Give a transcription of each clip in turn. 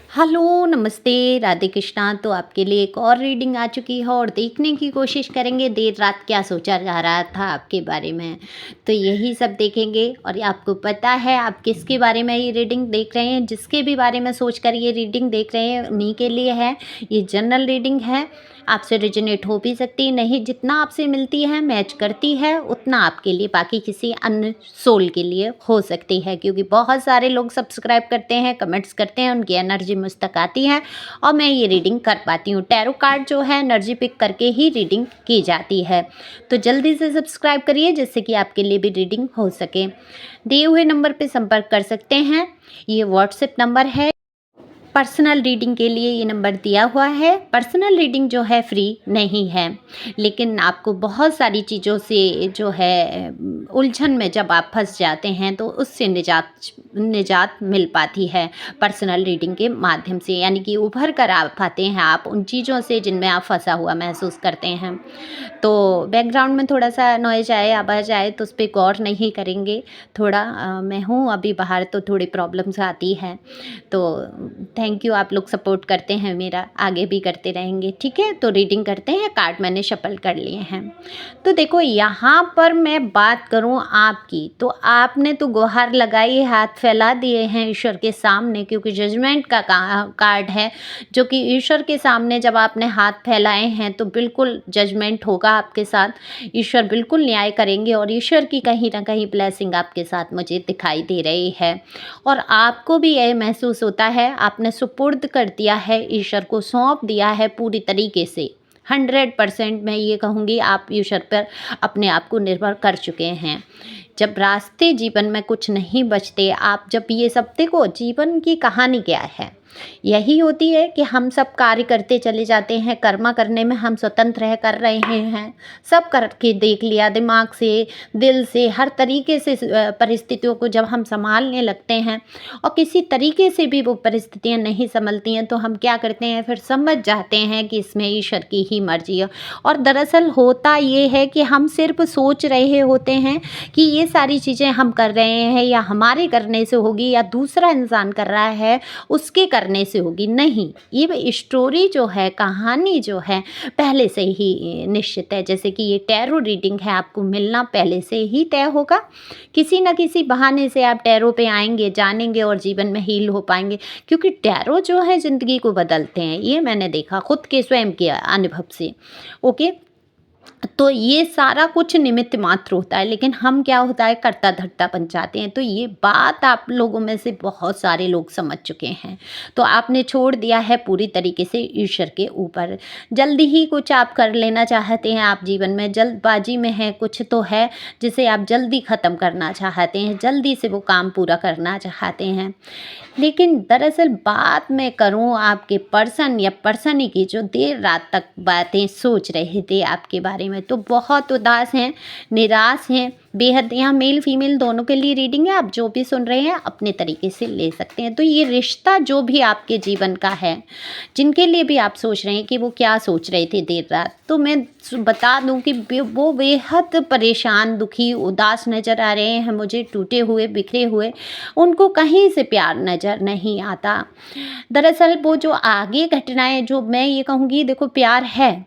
Hello, नमस्ते, राधे कृष्णा। तो आपके लिए एक और रीडिंग आ चुकी है और देखने की कोशिश करेंगे देर रात क्या सोचा जा रहा था आपके बारे में। तो यही सब देखेंगे और ये आपको पता है आप किसके बारे में ये रीडिंग देख रहे हैं, जिसके भी बारे में सोचकर ये रीडिंग देख रहे हैं उन्हीं के लिए है। ये जनरल रीडिंग है, आपसे रिजोनेट हो भी सकती है, नहीं जितना आपसे मिलती है मैच करती है उतना आपके लिए, बाकी किसी अन्य सोल के लिए हो सकती है, क्योंकि बहुत सारे लोग सब्सक्राइब करते हैं, कमेंट्स करते हैं, उनकी एनर्जी मुझ तक आती है और मैं ये रीडिंग कर पाती हूँ। टैरो कार्ड जो है एनर्जी पिक करके ही रीडिंग की जाती है। तो जल्दी से सब्सक्राइब करिए जिससे कि आपके लिए भी रीडिंग हो सके। दिए हुए नंबर पे संपर्क कर सकते हैं, ये व्हाट्सएप नंबर है। पर्सनल रीडिंग के लिए ये नंबर दिया हुआ है। पर्सनल रीडिंग जो है फ्री नहीं है, लेकिन आपको बहुत सारी चीज़ों से जो है उलझन में जब आप फंस जाते हैं तो उससे निजात मिल पाती है पर्सनल रीडिंग के माध्यम से, यानी कि उभर कर आ पाते हैं आप उन चीज़ों से जिनमें आप फंसा हुआ महसूस करते हैं। तो बैकग्राउंड में थोड़ा सा नॉइज आए, आवाज़ आए तो उस पर गौर नहीं करेंगे। थोड़ा मैं हूँ अभी बाहर तो थोड़ी प्रॉब्लम्स आती है। तो थैंक यू, आप लोग सपोर्ट करते हैं मेरा, आगे भी करते रहेंगे। ठीक है, तो रीडिंग करते हैं। कार्ड मैंने शफल कर लिए हैं। तो देखो यहाँ पर मैं बात करूँ आपकी, तो आपने तो गुहार लगाई, हाथ फैला दिए हैं ईश्वर के सामने, क्योंकि जजमेंट का कार्ड है जो कि ईश्वर के सामने जब आपने हाथ फैलाए हैं तो बिल्कुल जजमेंट होगा आपके साथ। ईश्वर बिल्कुल न्याय करेंगे और ईश्वर की कहीं ना कहीं ब्लेसिंग आपके साथ मुझे दिखाई दे रही है। और आपको भी यह महसूस होता है आपने सुपुर्द कर दिया है, ईश्वर को सौंप दिया है पूरी तरीके से। 100% मैं ये कहूँगी आप ईश्वर पर अपने आप को निर्भर कर चुके हैं। जब रास्ते जीवन में कुछ नहीं बचते, आप जब ये सब देखो, जीवन की कहानी क्या है, यही होती है कि हम सब कार्य करते चले जाते हैं, कर्मा करने में हम स्वतंत्र रह कर रहे हैं, सब करके देख लिया दिमाग से, दिल से, हर तरीके से परिस्थितियों को जब हम संभालने लगते हैं और किसी तरीके से भी वो परिस्थितियां नहीं संभलती हैं तो हम क्या करते हैं, फिर समझ जाते हैं कि इसमें ईश्वर की ही मर्जी है। और दरअसल होता ये है कि हम सिर्फ सोच रहे होते हैं कि ये सारी चीज़ें हम कर रहे हैं या हमारे करने से होगी या दूसरा इंसान कर रहा है उसके करने से होगी। नहीं, ये स्टोरी जो है, कहानी जो है पहले से ही निश्चित है। जैसे कि ये टैरो रीडिंग है, आपको मिलना पहले से ही तय होगा। किसी न किसी बहाने से आप टैरो पे आएंगे, जानेंगे और जीवन में हील हो पाएंगे, क्योंकि टैरो जो है ज़िंदगी को बदलते हैं। ये मैंने देखा खुद के स्वयं के अनुभव से। ओके, तो ये सारा कुछ निमित्त मात्र होता है, लेकिन हम क्या होता है करता धरता बन जाते हैं। तो ये बात आप लोगों में से बहुत सारे लोग समझ चुके हैं। तो आपने छोड़ दिया है पूरी तरीके से ईश्वर के ऊपर। जल्दी ही कुछ आप कर लेना चाहते हैं, आप जीवन में जल्दबाजी में हैं, कुछ तो है जिसे आप जल्दी ख़त्म करना चाहते हैं, जल्दी से वो काम पूरा करना चाहते हैं। लेकिन दरअसल बात मैं करूं आपके पर्सन या पर्सनी की जो देर रात तक बातें सोच रहे थे आपके बारे में, तो बहुत उदास हैं, निराश हैं बेहद। यहाँ मेल फीमेल दोनों के लिए रीडिंग है, आप जो भी सुन रहे हैं अपने तरीके से ले सकते हैं। तो ये रिश्ता जो भी आपके जीवन का है, जिनके लिए भी आप सोच रहे हैं कि वो क्या सोच रहे थे देर रात, तो मैं बता दूं कि वो बेहद परेशान, दुखी, उदास नज़र आ रहे हैं मुझे, टूटे हुए, बिखरे हुए। उनको कहीं से प्यार नज़र नहीं आता। दरअसल वो जो आगे घटनाएं, जो मैं ये कहूँगी, देखो प्यार है,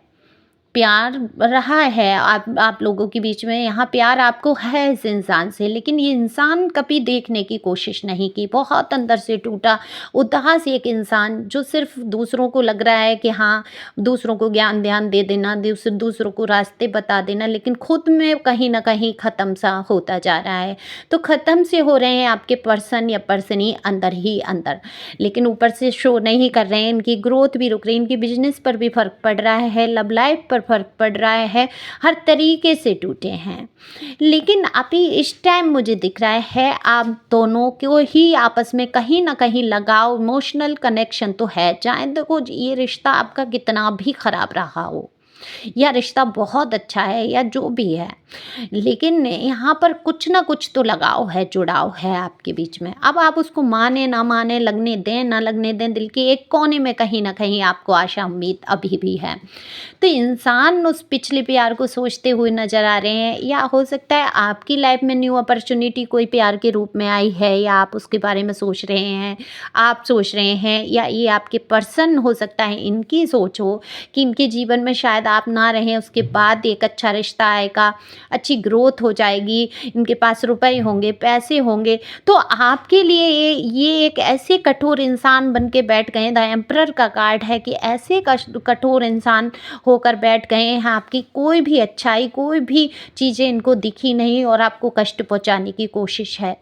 प्यार रहा है आप लोगों के बीच में, यहाँ प्यार आपको है इस इंसान से, लेकिन ये इंसान कभी देखने की कोशिश नहीं की। बहुत अंदर से टूटा, उदास एक इंसान जो सिर्फ दूसरों को लग रहा है कि हाँ दूसरों को ज्ञान ध्यान दे देना, दूसरों को रास्ते बता देना, लेकिन खुद में कहीं ना कहीं ख़त्म सा होता जा रहा है। तो ख़त्म से हो रहे हैं आपके पर्सन या पर्सनी अंदर ही अंदर, लेकिन ऊपर से शो नहीं कर रहे हैं। इनकी ग्रोथ भी रुक रही है, इनकी बिजनेस पर भी फ़र्क पड़ रहा है, लव लाइफ पर फर्क पड़ रहा है, हर तरीके से टूटे हैं। लेकिन अभी इस टाइम मुझे दिख रहा है आप दोनों को ही आपस में कहीं ना कहीं लगाव, इमोशनल कनेक्शन तो है, चाहे देखो ये रिश्ता आपका कितना भी खराब रहा हो, या रिश्ता बहुत अच्छा है या जो भी है, लेकिन यहाँ पर कुछ ना कुछ तो लगाव है, जुड़ाव है आपके बीच में। अब आप उसको माने ना माने, लगने दें ना लगने दें, दिल के एक कोने में कहीं ना कहीं आपको आशा उम्मीद अभी भी है। तो इंसान उस पिछले प्यार को सोचते हुए नज़र आ रहे हैं, या हो सकता है आपकी लाइफ में न्यू अपॉर्चुनिटी कोई प्यार के रूप में आई है, या आप उसके बारे में सोच रहे हैं, आप सोच रहे हैं, या ये आपके पर्सन हो सकता है इनकी सोच हो कि इनके जीवन में शायद आप ना रहें, उसके बाद एक अच्छा रिश्ता आएगा, अच्छी ग्रोथ हो जाएगी, इनके पास रुपए होंगे, पैसे होंगे। तो आपके लिए ये एक ऐसे कठोर इंसान बन के बैठ गए, द एम्परर का कार्ड है कि ऐसे कठोर इंसान होकर बैठ गए हैं, आपकी कोई भी अच्छाई, कोई भी चीज़ें इनको दिखी नहीं और आपको कष्ट पहुंचाने की कोशिश है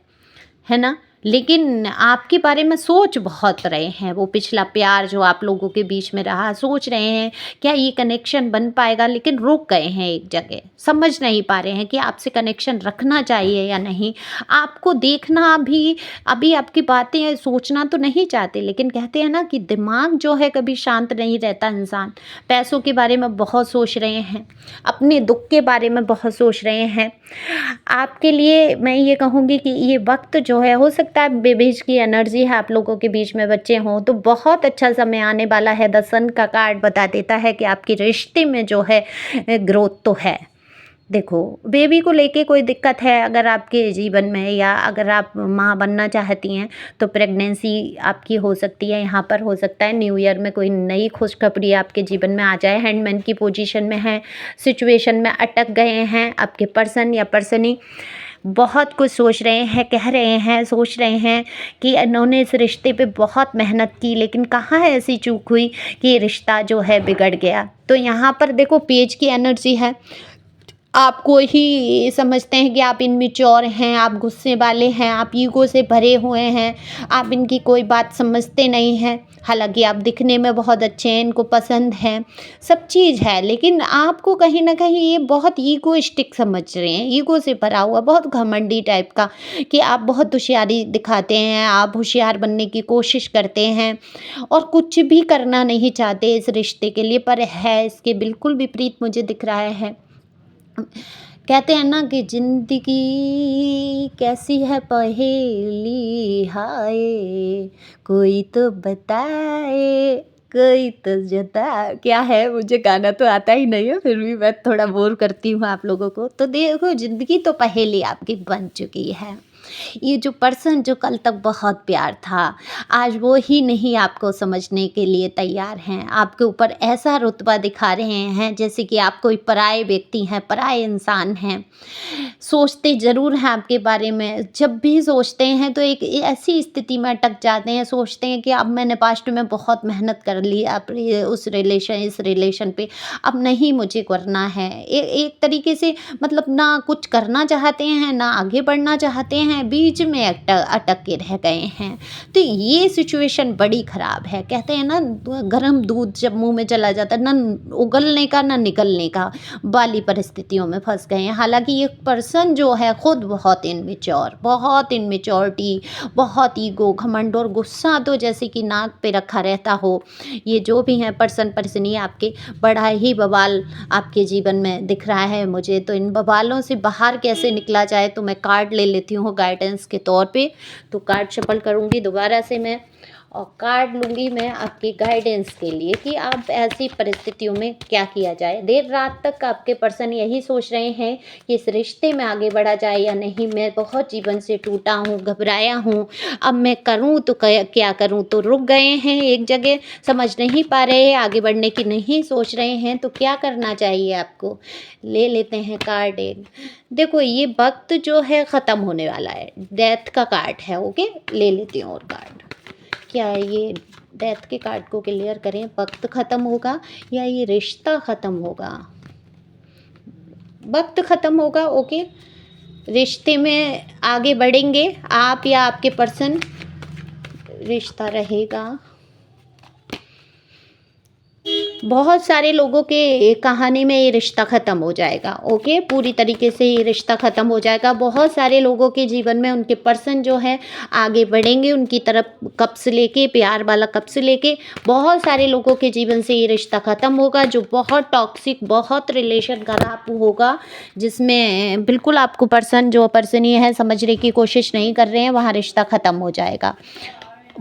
ना। लेकिन आपके बारे में सोच बहुत रहे हैं, वो पिछला प्यार जो आप लोगों के बीच में रहा, सोच रहे हैं क्या ये कनेक्शन बन पाएगा, लेकिन रुक गए हैं एक जगह, समझ नहीं पा रहे हैं कि आपसे कनेक्शन रखना चाहिए या नहीं। आपको देखना भी, अभी आपकी बातें सोचना तो नहीं चाहते, लेकिन कहते हैं ना कि दिमाग जो है कभी शांत नहीं रहता। इंसान पैसों के बारे में बहुत सोच रहे हैं, अपने दुख के बारे में बहुत सोच रहे हैं। आपके लिए मैं ये कहूँगी कि ये वक्त जो है, हो सकता है बेबीज की एनर्जी है आप लोगों के बीच में, बच्चे हों तो बहुत अच्छा समय आने वाला है। द सन का कार्ड बता देता है कि आपके रिश्ते में जो है ग्रोथ तो है। देखो, बेबी को लेके कोई दिक्कत है अगर आपके जीवन में, या अगर आप माँ बनना चाहती हैं तो प्रेगनेंसी आपकी हो सकती है। यहाँ पर हो सकता है न्यू ईयर में कोई नई खुशखबरी आपके जीवन में आ जाए। हैंडमैन की पोजीशन में है, सिचुएशन में अटक गए हैं आपके पर्सन या पर्सनी, बहुत कुछ सोच रहे हैं, कह रहे हैं, सोच रहे हैं कि इन्होंने इस रिश्ते पे बहुत मेहनत की, लेकिन कहाँ है ऐसी चूक हुई कि ये रिश्ता जो है बिगड़ गया। तो यहाँ पर देखो पेज की एनर्जी है, आपको ही समझते हैं कि आप इनमेच्योर हैं, आप गुस्से वाले हैं, आप ईगो से भरे हुए हैं, आप इनकी कोई बात समझते नहीं हैं। हालांकि आप दिखने में बहुत अच्छे हैं, इनको पसंद हैं, सब चीज़ है, लेकिन आपको कहीं ना कहीं ये बहुत ईगोइस्टिक समझ रहे हैं, ईगो से भरा हुआ, बहुत घमंडी टाइप का, कि आप बहुत होशियारी दिखाते हैं, आप होशियार बनने की कोशिश करते हैं और कुछ भी करना नहीं चाहते इस रिश्ते के लिए, पर है इसके बिल्कुल विपरीत मुझे दिख रहा है। कहते हैं ना कि जिंदगी कैसी है पहेली, हाय कोई तो बताए, कोई तो जता। क्या है, मुझे गाना तो आता ही नहीं है, फिर भी मैं थोड़ा बोर करती हूँ आप लोगों को। तो देखो, जिंदगी तो पहेली आपकी बन चुकी है। ये जो पर्सन जो कल तक बहुत प्यार था, आज वो ही नहीं आपको समझने के लिए तैयार हैं। आपके ऊपर ऐसा रुतबा दिखा रहे हैं जैसे कि आप कोई पराए व्यक्ति हैं, पराए इंसान हैं। सोचते ज़रूर हैं आपके बारे में, जब भी सोचते हैं तो एक ऐसी स्थिति में अटक जाते हैं, सोचते हैं कि अब मैंने पास्ट में बहुत मेहनत कर ली इस रिलेशन पे, अब नहीं मुझे करना है। एक तरीके से मतलब ना कुछ करना चाहते हैं, ना आगे बढ़ना चाहते हैं, बीच में अटक के रह गए हैं। तो ये सिचुएशन बड़ी ख़राब है। कहते हैं ना, गर्म दूध जब मुंह में चला जाता है, ना उगलने का ना निकलने का वाली परिस्थितियों में फंस गए हैं। हालांकि ये पर्सन जो है खुद बहुत इनमेच्योर, बहुत इनमेच्योरिटी, बहुत ईगो, घमंड और गुस्सा तो जैसे कि नाक पे रखा रहता हो। ये जो भी हैं पर्सन पर्सनी आपके, बड़ा ही बवाल आपके जीवन में दिख रहा है मुझे। तो इन बवालों से बाहर कैसे निकला जाए, तो मैं कार्ड ले लेती हूँ गाइडेंस के तौर पे। तो कार्ड शफल करूँगी दोबारा से मैं, और कार्ड लूँगी मैं आपकी गाइडेंस के लिए कि आप ऐसी परिस्थितियों में क्या किया जाए। देर रात तक आपके पर्सन यही सोच रहे हैं कि इस रिश्ते में आगे बढ़ा जाए या नहीं। मैं बहुत जीवन से टूटा हूँ, घबराया हूँ, अब मैं करूँ तो क्या करूँ। तो रुक गए हैं एक जगह, समझ नहीं पा रहे हैं, आगे बढ़ने की नहीं सोच रहे हैं। तो क्या करना चाहिए आपको, ले लेते हैं कार्ड एक। देखो, ये वक्त जो है ख़त्म होने वाला है, डेथ का कार्ड है। ओके, ले लेती हूँ और कार्ड। क्या है ये, डेथ के कार्ड को क्लियर करें। वक्त ख़त्म होगा या ये रिश्ता ख़त्म होगा? वक्त ख़त्म होगा। ओके, रिश्ते में आगे बढ़ेंगे आप या आपके पर्सन, रिश्ता रहेगा। बहुत सारे लोगों के कहानी में ये रिश्ता ख़त्म हो जाएगा। ओके, पूरी तरीके से ये रिश्ता ख़त्म हो जाएगा। बहुत सारे लोगों के जीवन में उनके पर्सन जो है आगे बढ़ेंगे उनकी तरफ, कप से लेके प्यार वाला कप से लेके बहुत सारे लोगों के जीवन से ये रिश्ता ख़त्म होगा जो बहुत टॉक्सिक, बहुत रिलेशन खराब होगा, जिसमें बिल्कुल आपको पर्सन जो पर्सन ये है समझने की कोशिश नहीं कर रहे हैं, वहाँ रिश्ता ख़त्म हो जाएगा।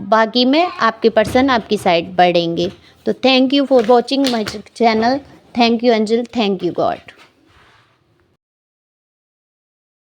बाकी में आपके पर्सन आपकी साइड बढ़ेंगे। तो thank you for watching my channel. Thank you अंजल, थैंक यू गॉड।